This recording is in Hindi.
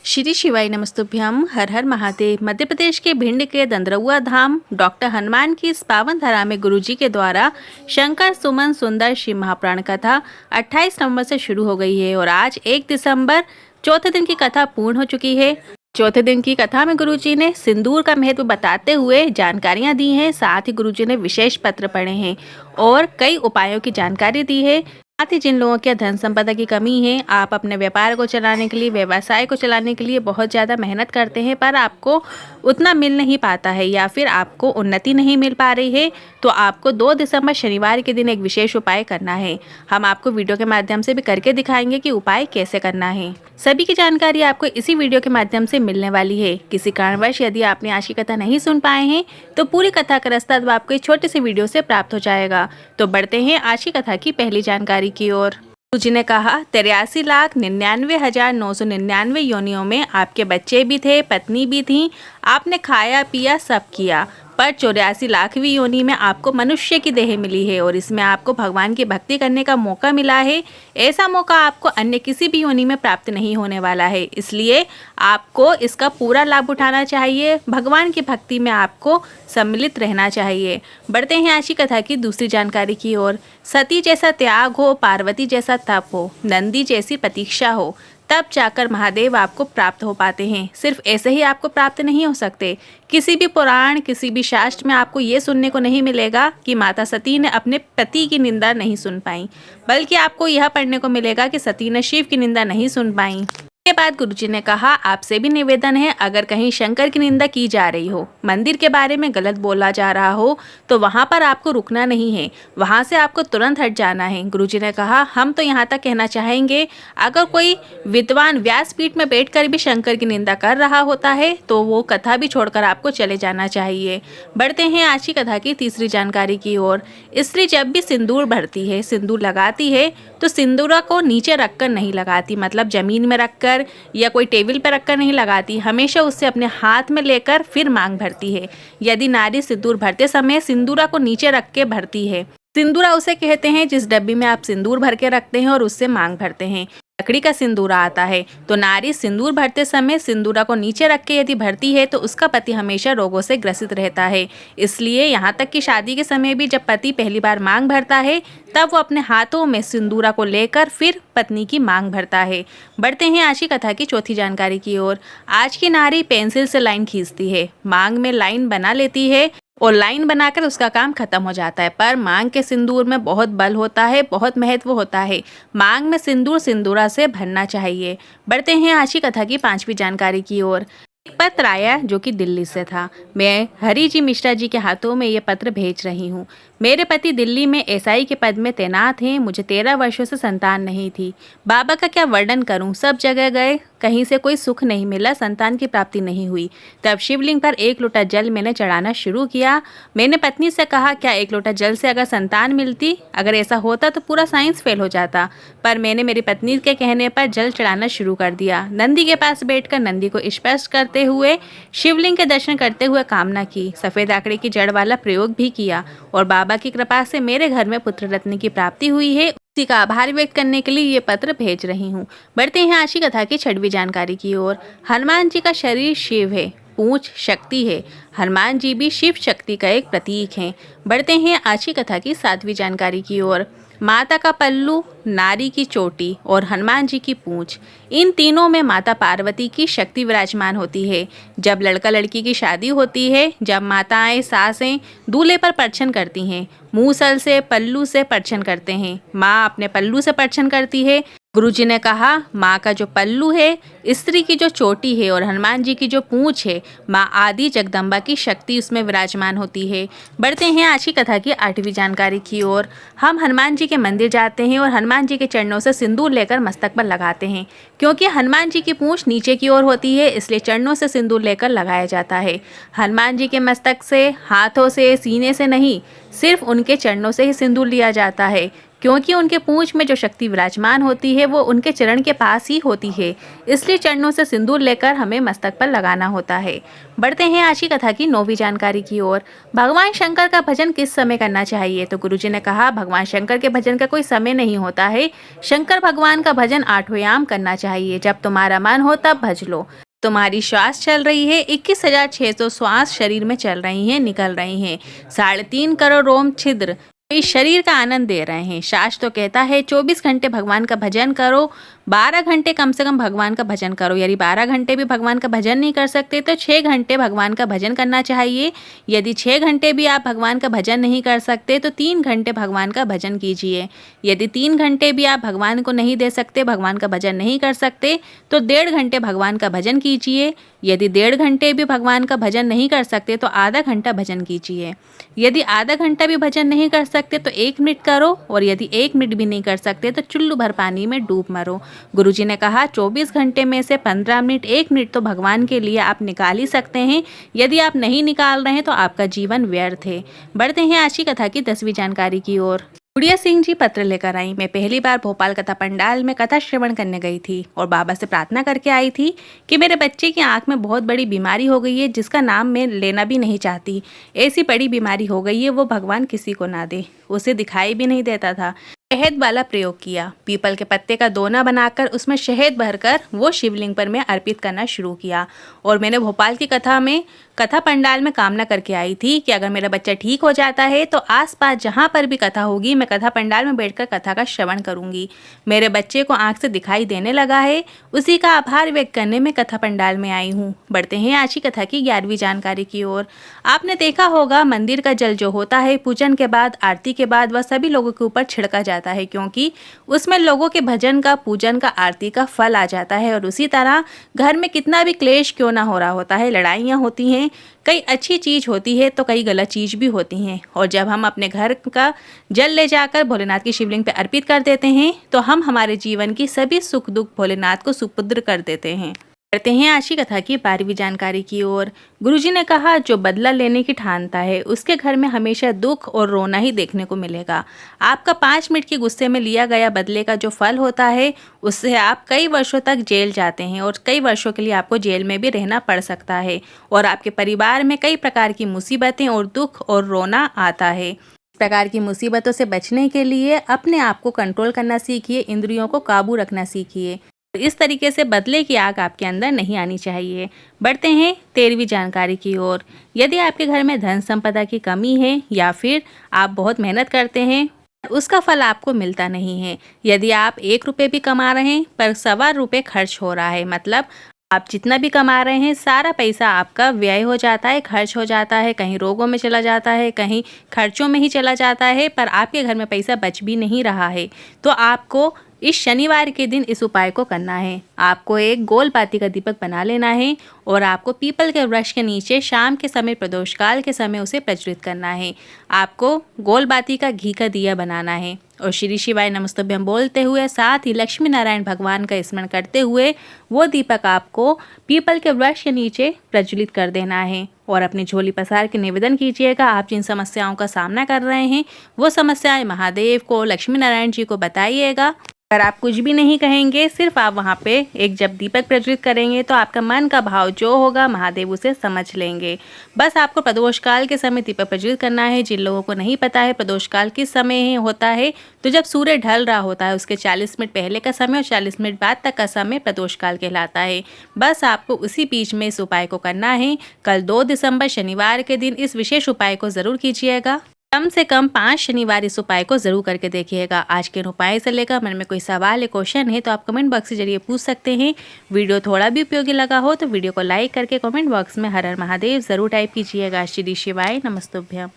श्री शिवाय नमस्तुभ्यम। हर हर महादेव। मध्य प्रदेश के भिंड के दंदरौआ धाम डॉक्टर हनुमान की इस पावन धरा में गुरुजी के द्वारा शंकर सुमन सुंदर शिव महापुराण कथा 28 नवंबर से शुरू हो गई है और आज 1 दिसंबर चौथे दिन की कथा पूर्ण हो चुकी है। चौथे दिन की कथा में गुरुजी ने सिंदूर का महत्व बताते हुए जानकारियां दी हैं। साथ ही गुरुजी ने विशेष पत्र पढ़े हैं और कई उपायों की जानकारी दी है। साथ ही जिन लोगों के धन संपदा की कमी है, आप अपने व्यापार को चलाने के लिए, व्यवसाय को चलाने के लिए बहुत ज़्यादा मेहनत करते हैं पर आपको उतना मिल नहीं पाता है या फिर आपको उन्नति नहीं मिल पा रही है, तो आपको 2 दिसंबर शनिवार के दिन एक विशेष उपाय करना है। हम आपको वीडियो के माध्यम से भी करके दिखाएंगे कि उपाय कैसे करना है। सभी की जानकारी आपको इसी वीडियो के माध्यम से मिलने वाली है। किसी कारणवश यदि आपने आज की कथा नहीं सुन पाए हैं तो पूरी कथा का रास्ता आपको इस छोटे से वीडियो से प्राप्त हो जाएगा। तो बढ़ते हैं आज की कथा की पहली जानकारी की ओर। गुरुजी ने कहा 83,99,999 योनियों में आपके बच्चे भी थे, पत्नी भी थी, आपने खाया पिया सब किया, पर 84,00,000वीं योनि में आपको मनुष्य की देह मिली है और इसमें आपको भगवान की भक्ति करने का मौका मिला है। ऐसा मौका आपको अन्य किसी भी योनि में प्राप्त नहीं होने वाला है, इसलिए आपको इसका पूरा लाभ उठाना चाहिए। भगवान की भक्ति में आपको सम्मिलित रहना चाहिए। बढ़ते हैं आज की कथा की दूसरी जानकारी की ओर। सती जैसा त्याग हो, पार्वती जैसा तप हो, नंदी जैसी प्रतीक्षा हो, तब जाकर महादेव आपको प्राप्त हो पाते हैं। सिर्फ ऐसे ही आपको प्राप्त नहीं हो सकते। किसी भी पुराण, किसी भी शास्त्र में आपको ये सुनने को नहीं मिलेगा कि माता सती ने अपने पति की निंदा नहीं सुन पाई, बल्कि आपको यह पढ़ने को मिलेगा कि सती ने शिव की निंदा नहीं सुन पाई। के बाद गुरुजी ने कहा आपसे भी निवेदन है, अगर कहीं शंकर की निंदा की जा रही हो, मंदिर के बारे में गलत बोला जा रहा हो, तो वहां पर आपको रुकना नहीं है, वहां से आपको तुरंत हट जाना है। गुरुजी ने कहा हम तो यहाँ तक कहना चाहेंगे, अगर कोई विद्वान व्यासपीठ में बैठकर भी शंकर की निंदा कर रहा होता है तो वो कथा भी छोड़कर आपको चले जाना चाहिए। बढ़ते हैं आज की कथा की तीसरी जानकारी की ओर। स्त्री जब भी सिंदूर भरती है, सिंदूर लगाती है, तो सिंदूरा को नीचे रखकर नहीं लगाती, मतलब जमीन में रखकर या कोई टेबल पर रखकर नहीं लगाती, हमेशा उससे अपने हाथ में लेकर फिर मांग भरती है। यदि नारी सिंदूर भरते समय सिंदूरा को नीचे रख के भरती है, सिंदूरा उसे कहते हैं जिस डब्बी में आप सिंदूर भर के रखते हैं और उससे मांग भरते हैं। लकड़ी का सिंदूरा आता है, तो नारी सिंदूर भरते समय सिंदूरा को नीचे रख के यदि भरती है तो उसका पति हमेशा रोगों से ग्रसित रहता है। इसलिए यहाँ तक कि शादी के समय भी जब पति पहली बार मांग भरता है तब वो अपने हाथों में सिंदूरा को लेकर फिर पत्नी की मांग भरता है। बढ़ते हैं आज की कथा की चौथी जानकारी की ओर। आज की नारी पेंसिल से लाइन खींचती है, मांग में लाइन बना लेती है और लाइन बनाकर उसका काम खत्म हो जाता है, पर मांग के सिंदूर में बहुत बल होता है, बहुत महत्व होता है। मांग में सिंदूर सिंदूरा से भरना चाहिए। बढ़ते हैं आज की कथा की पांचवी जानकारी की ओर। एक पत्र आया जो कि दिल्ली से था। मैं हरि जी मिश्रा जी के हाथों में ये पत्र भेज रही हूँ। मेरे पति दिल्ली में एसआई के पद में तैनात हैं। मुझे 13 वर्षों से संतान नहीं थी। बाबा का क्या वर्णन करूं, सब जगह गए, कहीं से कोई सुख नहीं मिला, संतान की प्राप्ति नहीं हुई। तब शिवलिंग पर 1 लोटा जल मैंने चढ़ाना शुरू किया। मैंने पत्नी से कहा क्या 1 लोटा जल से अगर संतान मिलती, अगर ऐसा होता तो पूरा साइंस फेल हो जाता, पर मैंने मेरी पत्नी के कहने पर जल चढ़ाना शुरू कर दिया। नंदी के पास बैठकर नंदी को स्पर्श करते हुए शिवलिंग के दर्शन करते हुए कामना की। सफेद आंकड़े की जड़ वाला प्रयोग भी किया और बाबा की कृपा से मेरे घर में पुत्र रत्न की प्राप्ति हुई है। उसी का आभार व्यक्त करने के लिए ये पत्र भेज रही हूँ। बढ़ते हैं आज की कथा की छठवीं जानकारी की ओर। हनुमान जी का शरीर शिव है, पूंछ शक्ति है। हनुमान जी भी शिव शक्ति का एक प्रतीक हैं। बढ़ते हैं आज की कथा की सातवीं जानकारी की ओर। माता का पल्लू, नारी की चोटी और हनुमान जी की पूंछ, इन तीनों में माता पार्वती की शक्ति विराजमान होती है। जब लड़का लड़की की शादी होती है, जब माताएं सासें दूल्हे पर परछन करती हैं, मूसल से पल्लू से परछन करते हैं, माँ अपने पल्लू से परछन करती है। गुरुजी ने कहा माँ का जो पल्लू है, स्त्री की जो चोटी है और हनुमान जी की जो पूंछ है, माँ आदि जगदम्बा की शक्ति उसमें विराजमान होती है। बढ़ते हैं आज की कथा की आठवीं जानकारी की ओर। हम हनुमान जी के मंदिर जाते हैं और हनुमान जी के चरणों से सिंदूर लेकर मस्तक पर लगाते हैं। क्योंकि हनुमान जी की पूंछ नीचे की ओर होती है, इसलिए चरणों से सिंदूर लेकर लगाया जाता है। हनुमान जी के मस्तक से, हाथों से, सीने से नहीं, सिर्फ उनके चरणों से ही सिंदूर लिया जाता है। क्योंकि उनके पूंछ में जो शक्ति विराजमान होती है वो उनके चरण के पास ही होती है। इसलिए चरणों से सिंदूर लेकर हमें मस्तक पर लगाना होता है। बढ़ते हैं आज की कथा की 9वीं जानकारी की ओर। भगवान शंकर का भजन किस समय करना चाहिए? तो गुरुजी ने कहा, भगवान शंकर के भजन का कोई समय नहीं होता है। शंकर भगवान का भजन 8वें याम करना चाहिए। जब तुम्हारा मन हो तब भज लो। तुम्हारी श्वास चल रही है, 21,600 श्वास शरीर में चल रही हैं, निकल रही हैं। 3.5 करोड़ रोम छिद्र इस शरीर का आनंद दे रहे हैं। शास्त्र तो कहता है 24 घंटे भगवान का भजन करो, 12 घंटे कम से कम भगवान का भजन करो। यदि 12 घंटे भी भगवान का भजन नहीं कर सकते तो 6 घंटे भगवान का भजन करना चाहिए। यदि 6 घंटे भी आप भगवान का भजन नहीं कर सकते तो 3 घंटे भगवान का भजन कीजिए। यदि 3 घंटे भी आप भगवान को नहीं दे सकते, भगवान का भजन नहीं कर सकते तो 1.5 घंटे भगवान का भजन कीजिए। यदि 1.5 घंटे भी भगवान का भजन नहीं कर सकते तो आधा घंटा भजन कीजिए। यदि आधा घंटा भी भजन नहीं कर सकते तो 1 मिनट करो, और यदि 1 मिनट भी नहीं कर सकते तो चुल्लू भर पानी में डूब मरो। गुरुजी ने कहा 24 घंटे में से 15 मिनट, 1 मिनट तो भगवान के लिए आप निकाल ही सकते हैं। यदि आप नहीं निकाल रहे हैं तो आपका जीवन व्यर्थ है। बढ़ते हैं आज की कथा की 10वीं जानकारी की ओर। गुड़िया सिंह जी पत्र लेकर आई। मैं पहली बार भोपाल कथा पंडाल में कथा श्रवण करने गई थी और बाबा से प्रार्थना करके आई थी कि मेरे बच्चे की आंख में बहुत बड़ी बीमारी हो गई है, जिसका नाम मैं लेना भी नहीं चाहती। ऐसी बड़ी बीमारी हो गई है वो भगवान किसी को ना दे। उसे दिखाई भी नहीं देता था। शहद वाला प्रयोग किया। पीपल के पत्ते का दोना बनाकर उसमें शहद भरकर वो शिवलिंग पर मैं अर्पित करना शुरू किया। और मैंने भोपाल की कथा पंडाल में कामना करके आई थी कि अगर मेरा बच्चा ठीक हो जाता है तो आसपास जहाँ पर भी कथा होगी मैं कथा पंडाल में बैठकर कथा का श्रवण करूंगी। मेरे बच्चे को आंख से दिखाई देने लगा है, उसी का आभार व्यक्त करने में कथा पंडाल में आई हूँ। बढ़ते हैं आज की कथा की 11वीं जानकारी की ओर। आपने देखा होगा मंदिर का जल जो होता है पूजन के बाद, आरती के बाद वह सभी लोगों के ऊपर छिड़का जाता है, क्योंकि उसमें लोगों के भजन का, पूजन का, आरती का फल आ जाता है। और उसी तरह घर में कितना भी क्लेश क्यों ना हो रहा होता है, लड़ाइयाँ होती हैं, कई अच्छी चीज़ होती है तो कई गलत चीज़ भी होती हैं। और जब हम अपने घर का जल ले जाकर भोलेनाथ की शिवलिंग पर अर्पित कर देते हैं तो हम हमारे जीवन की सभी सुख दुख भोलेनाथ को सुपुत्र कर देते हैं। करते हैं आज की कथा की 12वीं जानकारी की ओर। गुरुजी ने कहा, जो बदला लेने की ठानता है उसके घर में हमेशा दुख और रोना ही देखने को मिलेगा। आपका 5 मिनट के गुस्से में लिया गया बदले का जो फल होता है उससे आप कई वर्षों तक जेल जाते हैं और कई वर्षों के लिए आपको जेल में भी रहना पड़ सकता है। और आपके परिवार में कई प्रकार की मुसीबतें और दुख और रोना आता है। इस प्रकार की मुसीबतों से बचने के लिए अपने आप को कंट्रोल करना सीखिए, इंद्रियों को काबू रखना सीखिए। इस तरीके से बदले की आग आपके अंदर नहीं आनी चाहिए। बढ़ते हैं 13वीं जानकारी की ओर। यदि आपके घर में धन संपदा की कमी है या फिर आप बहुत मेहनत करते हैं, उसका फल आपको मिलता नहीं है। यदि आप 1 रुपये भी कमा रहे हैं पर 1.25 रुपये खर्च हो रहा है, मतलब आप जितना भी कमा रहे हैं सारा पैसा आपका व्यय हो जाता है, खर्च हो जाता है, कहीं रोगों में चला जाता है, कहीं खर्चों में ही चला जाता है, पर आपके घर में पैसा बच भी नहीं रहा है, तो आपको इस शनिवार के दिन इस उपाय को करना है। आपको एक गोल बाती का दीपक बना लेना है और आपको पीपल के वृक्ष के नीचे शाम के समय, प्रदोष काल के समय उसे प्रज्वलित करना है। आपको गोल बाती का घी का दिया बनाना है और श्री शिवाय नमस्तुभ्यं बोलते हुए, साथ ही लक्ष्मी नारायण भगवान का स्मरण करते हुए वो दीपक आपको पीपल के वृक्ष के नीचे प्रज्वलित कर देना है। और अपनी झोली पसार के निवेदन कीजिएगा, आप जिन समस्याओं का सामना कर रहे हैं वो समस्याएं महादेव को, लक्ष्मी नारायण जी को बताइएगा। अगर आप कुछ भी नहीं कहेंगे, सिर्फ आप वहाँ पे एक जब दीपक प्रज्वलित करेंगे तो आपका मन का भाव जो होगा महादेव उसे समझ लेंगे। बस आपको प्रदोष काल के समय दीपक प्रज्वलित करना है। जिन लोगों को नहीं पता है प्रदोष काल किस समय होता है, तो जब सूर्य ढल रहा होता है उसके 40 मिनट पहले का समय और 40 मिनट बाद तक का समय प्रदोष काल कहलाता है। बस आपको उसी बीच में इस उपाय को करना है। कल 2 दिसंबर शनिवार के दिन इस विशेष उपाय को ज़रूर कीजिएगा। कम से कम 5 शनिवार इस उपाय को जरूर करके देखिएगा। आज के उपाय से लेकर मन में कोई सवाल या क्वेश्चन है तो आप कमेंट बॉक्स के जरिए पूछ सकते हैं। वीडियो थोड़ा भी उपयोगी लगा हो तो वीडियो को लाइक करके कमेंट बॉक्स में हर हर महादेव जरूर टाइप कीजिएगा। श्री शिवाय नमस्तुभ्यं।